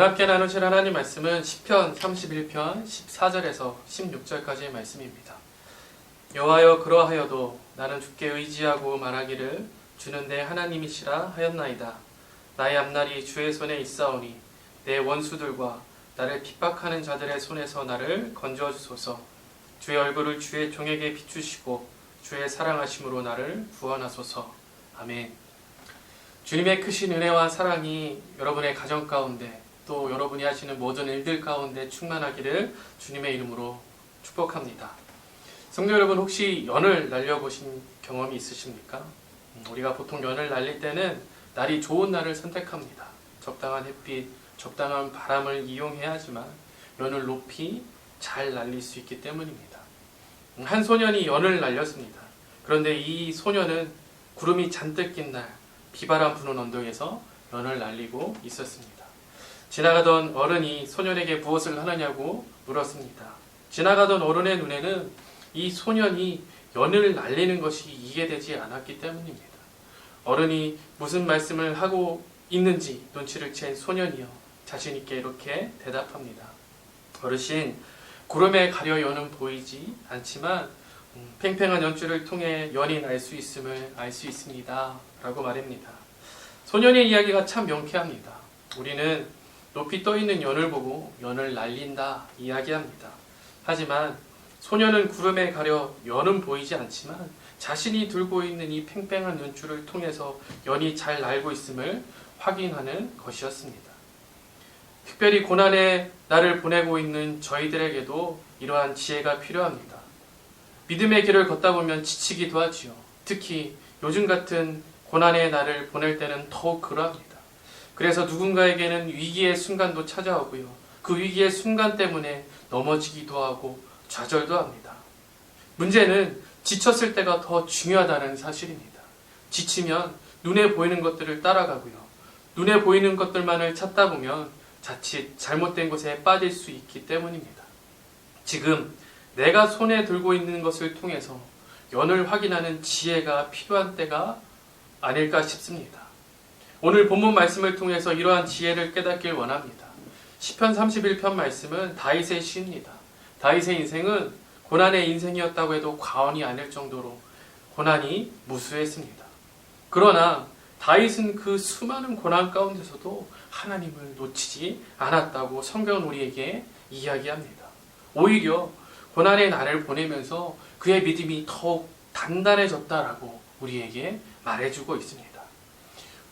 오늘 함께 나누실 하나님 말씀은 시편 31편 14절에서 16절까지의 말씀입니다. 여호와여 그러하여도 나는 주께 의지하고 말하기를 주는 내 하나님이시라 하였나이다. 나의 앞날이 주의 손에 있사오니 내 원수들과 나를 핍박하는 자들의 손에서 나를 건져 주소서. 주의 얼굴을 주의 종에게 비추시고 주의 사랑하심으로 나를 구원하소서. 아멘. 주님의 크신 은혜와 사랑이 여러분의 가정 가운데 또 여러분이 하시는 모든 일들 가운데 충만하기를 주님의 이름으로 축복합니다. 성도 여러분, 혹시 연을 날려보신 경험이 있으십니까? 우리가 보통 연을 날릴 때는 날이 좋은 날을 선택합니다. 적당한 햇빛, 적당한 바람을 이용해야 하지만 연을 높이 잘 날릴 수 있기 때문입니다. 한 소년이 연을 날렸습니다. 그런데 이 소년은 구름이 잔뜩 낀 날 비바람 부는 언덕에서 연을 날리고 있었습니다. 지나가던 어른이 소년에게 무엇을 하느냐고 물었습니다. 지나가던 어른의 눈에는 이 소년이 연을 날리는 것이 이해되지 않았기 때문입니다. 어른이 무슨 말씀을 하고 있는지 눈치를 챈 소년이요 자신 있게 이렇게 대답합니다. 어르신, 구름에 가려 연은 보이지 않지만 팽팽한 연줄을 통해 연이 날 수 있음을 알 수 있습니다. 라고 말합니다. 소년의 이야기가 참 명쾌합니다. 우리는 높이 떠있는 연을 보고 연을 날린다 이야기합니다. 하지만 소년은 구름에 가려 연은 보이지 않지만 자신이 들고 있는 이 팽팽한 연줄을 통해서 연이 잘 날고 있음을 확인하는 것이었습니다. 특별히 고난의 날을 보내고 있는 저희들에게도 이러한 지혜가 필요합니다. 믿음의 길을 걷다 보면 지치기도 하지요. 특히 요즘 같은 고난의 날을 보낼 때는 더욱 그러합니다. 그래서 누군가에게는 위기의 순간도 찾아오고요. 그 위기의 순간 때문에 넘어지기도 하고 좌절도 합니다. 문제는 지쳤을 때가 더 중요하다는 사실입니다. 지치면 눈에 보이는 것들을 따라가고요. 눈에 보이는 것들만을 찾다 보면 자칫 잘못된 곳에 빠질 수 있기 때문입니다. 지금 내가 손에 들고 있는 것을 통해서 연을 확인하는 지혜가 필요한 때가 아닐까 싶습니다. 오늘 본문 말씀을 통해서 이러한 지혜를 깨닫길 원합니다. 시편 31편 말씀은 다윗의 시입니다. 다윗의 인생은 고난의 인생이었다고 해도 과언이 아닐 정도로 고난이 무수했습니다. 그러나 다윗은 그 수많은 고난 가운데서도 하나님을 놓치지 않았다고 성경은 우리에게 이야기합니다. 오히려 고난의 날을 보내면서 그의 믿음이 더욱 단단해졌다라고 우리에게 말해주고 있습니다.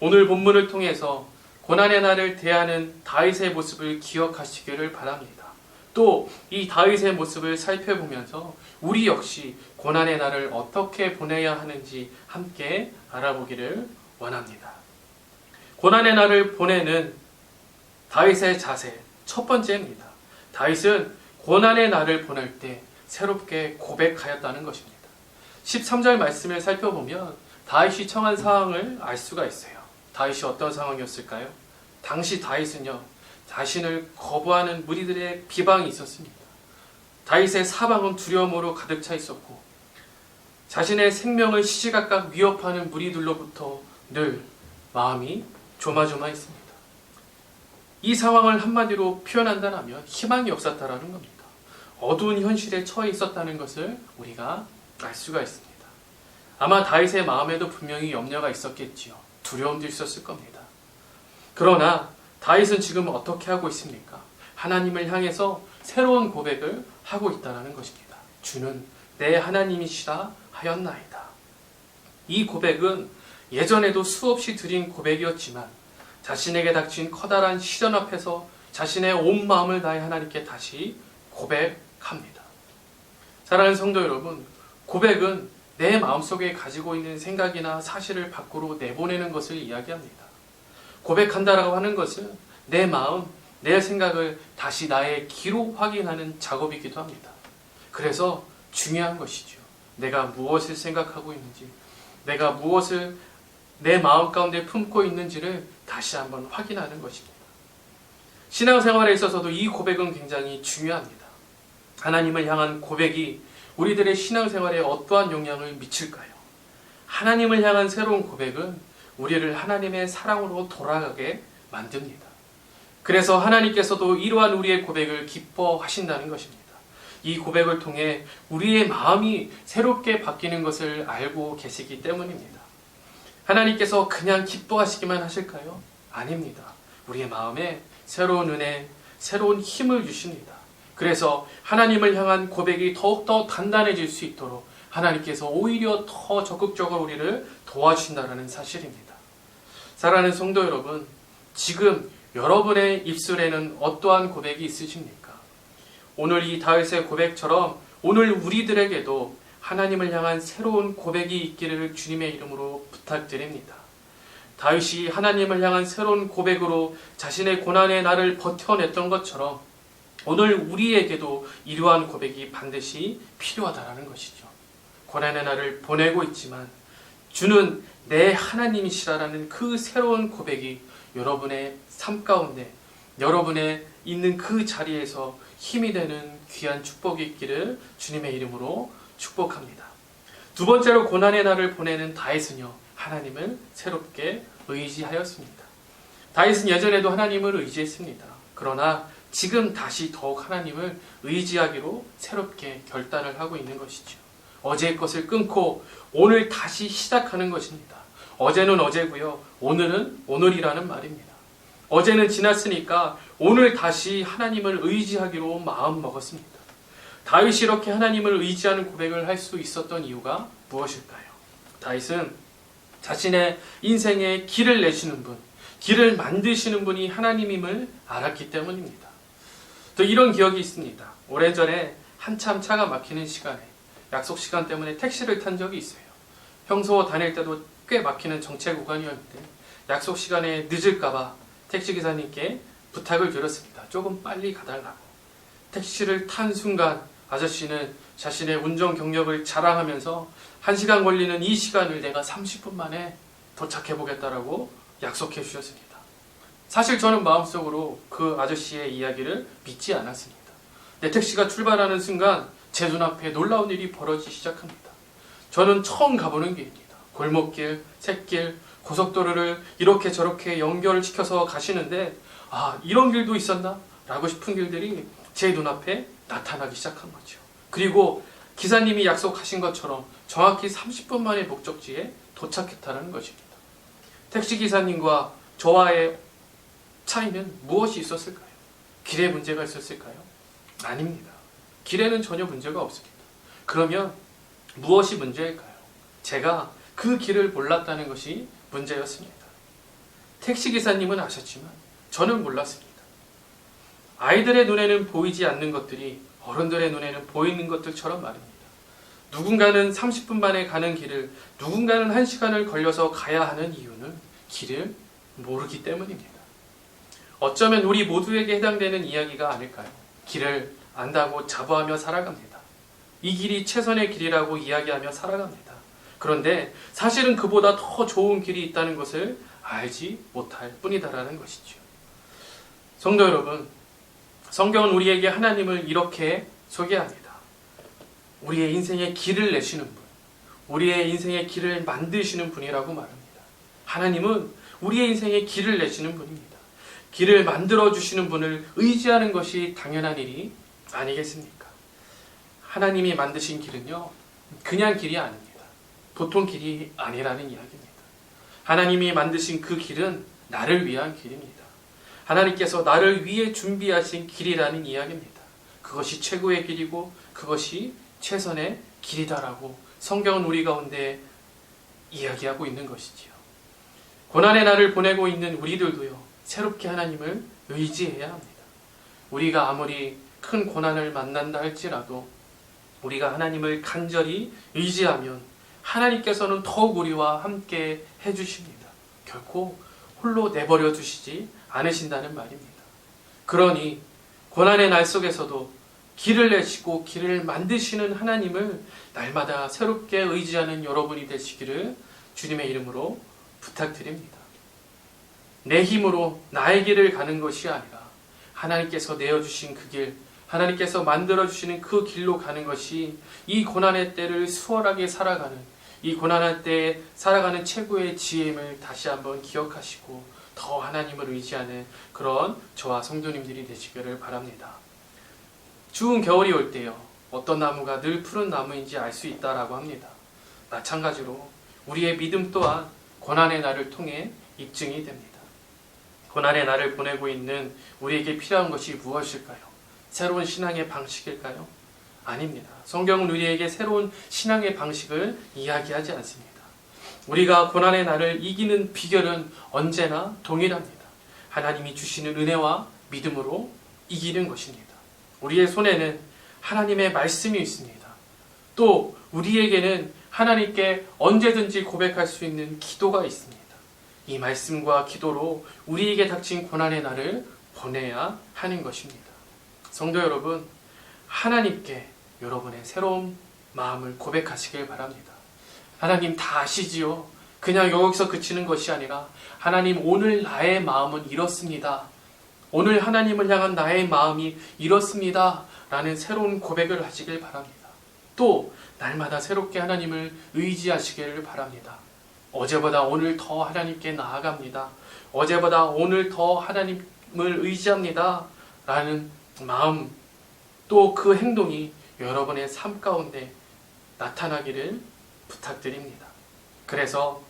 오늘 본문을 통해서 고난의 날을 대하는 다윗의 모습을 기억하시기를 바랍니다. 또 이 다윗의 모습을 살펴보면서 우리 역시 고난의 날을 어떻게 보내야 하는지 함께 알아보기를 원합니다. 고난의 날을 보내는 다윗의 자세 첫 번째입니다. 다윗은 고난의 날을 보낼 때 새롭게 고백하였다는 것입니다. 13절 말씀을 살펴보면 다윗이 처한 상황을 알 수가 있어요. 다윗이 어떤 상황이었을까요? 당시 다윗은요, 자신을 거부하는 무리들의 비방이 있었습니다. 다윗의 사방은 두려움으로 가득 차 있었고 자신의 생명을 시시각각 위협하는 무리들로부터 늘 마음이 조마조마했습니다. 이 상황을 한마디로 표현한다면 희망이 없었다라는 겁니다. 어두운 현실에 처해 있었다는 것을 우리가 알 수가 있습니다. 아마 다윗의 마음에도 분명히 염려가 있었겠지요. 두려움도 있었을 겁니다. 그러나 다윗은 지금 어떻게 하고 있습니까? 하나님을 향해서 새로운 고백을 하고 있다는 것입니다. 주는 내 하나님이시라 하였나이다. 이 고백은 예전에도 수없이 드린 고백이었지만 자신에게 닥친 커다란 시련 앞에서 자신의 온 마음을 다해 하나님께 다시 고백합니다. 사랑하는 성도 여러분, 고백은 내 마음속에 가지고 있는 생각이나 사실을 밖으로 내보내는 것을 이야기합니다. 고백한다라고 하는 것은 내 마음, 내 생각을 다시 나의 귀로 확인하는 작업이기도 합니다. 그래서 중요한 것이죠. 내가 무엇을 생각하고 있는지, 내가 무엇을 내 마음 가운데 품고 있는지를 다시 한번 확인하는 것입니다. 신앙생활에 있어서도 이 고백은 굉장히 중요합니다. 하나님을 향한 고백이 우리들의 신앙생활에 어떠한 영향을 미칠까요? 하나님을 향한 새로운 고백은 우리를 하나님의 사랑으로 돌아가게 만듭니다. 그래서 하나님께서도 이러한 우리의 고백을 기뻐하신다는 것입니다. 이 고백을 통해 우리의 마음이 새롭게 바뀌는 것을 알고 계시기 때문입니다. 하나님께서 그냥 기뻐하시기만 하실까요? 아닙니다. 우리의 마음에 새로운 은혜, 새로운 힘을 주십니다. 그래서 하나님을 향한 고백이 더욱더 단단해질 수 있도록 하나님께서 오히려 더 적극적으로 우리를 도와주신다는 사실입니다. 사랑하는 성도 여러분, 지금 여러분의 입술에는 어떠한 고백이 있으십니까? 오늘 이 다윗의 고백처럼 오늘 우리들에게도 하나님을 향한 새로운 고백이 있기를 주님의 이름으로 부탁드립니다. 다윗이 하나님을 향한 새로운 고백으로 자신의 고난의 날을 버텨냈던 것처럼 오늘 우리에게도 이러한 고백이 반드시 필요하다는 것이죠. 고난의 날을 보내고 있지만 주는 내 하나님이시라는 그 새로운 고백이 여러분의 삶 가운데 여러분의 있는 그 자리에서 힘이 되는 귀한 축복이 있기를 주님의 이름으로 축복합니다. 두 번째로 고난의 날을 보내는 다윗은요, 하나님을 새롭게 의지하였습니다. 다윗은 예전에도 하나님을 의지했습니다. 그러나 지금 다시 더욱 하나님을 의지하기로 새롭게 결단을 하고 있는 것이죠. 어제의 것을 끊고 오늘 다시 시작하는 것입니다. 어제는 어제고요, 오늘은 오늘이라는 말입니다. 어제는 지났으니까 오늘 다시 하나님을 의지하기로 마음 먹었습니다. 다윗이 이렇게 하나님을 의지하는 고백을 할 수 있었던 이유가 무엇일까요? 다윗은 자신의 인생의 길을 내시는 분, 길을 만드시는 분이 하나님임을 알았기 때문입니다. 또 이런 기억이 있습니다. 오래전에 한참 차가 막히는 시간에 약속 시간 때문에 택시를 탄 적이 있어요. 평소 다닐 때도 꽤 막히는 정체 구간이었는데 약속 시간에 늦을까봐 택시기사님께 부탁을 드렸습니다. 조금 빨리 가달라고. 택시를 탄 순간 아저씨는 자신의 운전 경력을 자랑하면서 1시간 걸리는 이 시간을 내가 30분 만에 도착해보겠다라고 약속해 주셨습니다. 사실 저는 마음속으로 그 아저씨의 이야기를 믿지 않았습니다. 내 택시가 출발하는 순간 제 눈앞에 놀라운 일이 벌어지기 시작합니다. 저는 처음 가보는 길입니다. 골목길, 샛길, 고속도로를 이렇게 저렇게 연결시켜서 가시는데 이런 길도 있었나? 라고 싶은 길들이 제 눈앞에 나타나기 시작한 거죠. 그리고 기사님이 약속하신 것처럼 정확히 30분 만에 목적지에 도착했다는 것입니다. 택시기사님과 저와의 차이는 무엇이 있었을까요? 길에 문제가 있었을까요? 아닙니다. 길에는 전혀 문제가 없습니다. 그러면 무엇이 문제일까요? 제가 그 길을 몰랐다는 것이 문제였습니다. 택시기사님은 아셨지만 저는 몰랐습니다. 아이들의 눈에는 보이지 않는 것들이 어른들의 눈에는 보이는 것들처럼 말입니다. 누군가는 30분 만에 가는 길을 누군가는 1시간을 걸려서 가야 하는 이유는 길을 모르기 때문입니다. 어쩌면 우리 모두에게 해당되는 이야기가 아닐까요? 길을 안다고 자부하며 살아갑니다. 이 길이 최선의 길이라고 이야기하며 살아갑니다. 그런데 사실은 그보다 더 좋은 길이 있다는 것을 알지 못할 뿐이다라는 것이죠. 성도 여러분, 성경은 우리에게 하나님을 이렇게 소개합니다. 우리의 인생의 길을 내시는 분, 우리의 인생의 길을 만드시는 분이라고 말합니다. 하나님은 우리의 인생의 길을 내시는 분입니다. 길을 만들어주시는 분을 의지하는 것이 당연한 일이 아니겠습니까? 하나님이 만드신 길은요, 그냥 길이 아닙니다. 보통 길이 아니라는 이야기입니다. 하나님이 만드신 그 길은 나를 위한 길입니다. 하나님께서 나를 위해 준비하신 길이라는 이야기입니다. 그것이 최고의 길이고 그것이 최선의 길이다라고 성경은 우리 가운데 이야기하고 있는 것이지요. 고난의 날을 보내고 있는 우리들도요, 새롭게 하나님을 의지해야 합니다. 우리가 아무리 큰 고난을 만난다 할지라도 우리가 하나님을 간절히 의지하면 하나님께서는 더욱 우리와 함께 해주십니다. 결코 홀로 내버려 두시지 않으신다는 말입니다. 그러니 고난의 날 속에서도 길을 내시고 길을 만드시는 하나님을 날마다 새롭게 의지하는 여러분이 되시기를 주님의 이름으로 부탁드립니다. 내 힘으로 나의 길을 가는 것이 아니라 하나님께서 내어주신 그 길, 하나님께서 만들어주시는 그 길로 가는 것이 이 고난의 때를 수월하게 살아가는, 이 고난의 때에 살아가는 최고의 지혜임을 다시 한번 기억하시고 더 하나님을 의지하는 그런 저와 성도님들이 되시기를 바랍니다. 추운 겨울이 올 때요, 어떤 나무가 늘 푸른 나무인지 알 수 있다라고 합니다. 마찬가지로 우리의 믿음 또한 고난의 날을 통해 입증이 됩니다. 고난의 날을 보내고 있는 우리에게 필요한 것이 무엇일까요? 새로운 신앙의 방식일까요? 아닙니다. 성경은 우리에게 새로운 신앙의 방식을 이야기하지 않습니다. 우리가 고난의 날을 이기는 비결은 언제나 동일합니다. 하나님이 주시는 은혜와 믿음으로 이기는 것입니다. 우리의 손에는 하나님의 말씀이 있습니다. 또 우리에게는 하나님께 언제든지 고백할 수 있는 기도가 있습니다. 이 말씀과 기도로 우리에게 닥친 고난의 날을 보내야 하는 것입니다. 성도 여러분, 하나님께 여러분의 새로운 마음을 고백하시길 바랍니다. 하나님 다 아시지요? 그냥 여기서 그치는 것이 아니라 하나님, 오늘 나의 마음은 이렇습니다. 오늘 하나님을 향한 나의 마음이 이렇습니다. 라는 새로운 고백을 하시길 바랍니다. 또 날마다 새롭게 하나님을 의지하시기를 바랍니다. 어제보다 오늘 더 하나님께 나아갑니다. 어제보다 오늘 더 하나님을 의지합니다. 라는 마음, 또 그 행동이 여러분의 삶 가운데 나타나기를 부탁드립니다. 그래서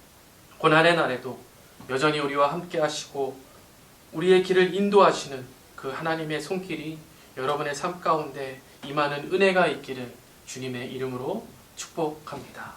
고난의 날에도 여전히 우리와 함께 하시고 우리의 길을 인도하시는 그 하나님의 손길이 여러분의 삶 가운데 임하는 은혜가 있기를 주님의 이름으로 축복합니다.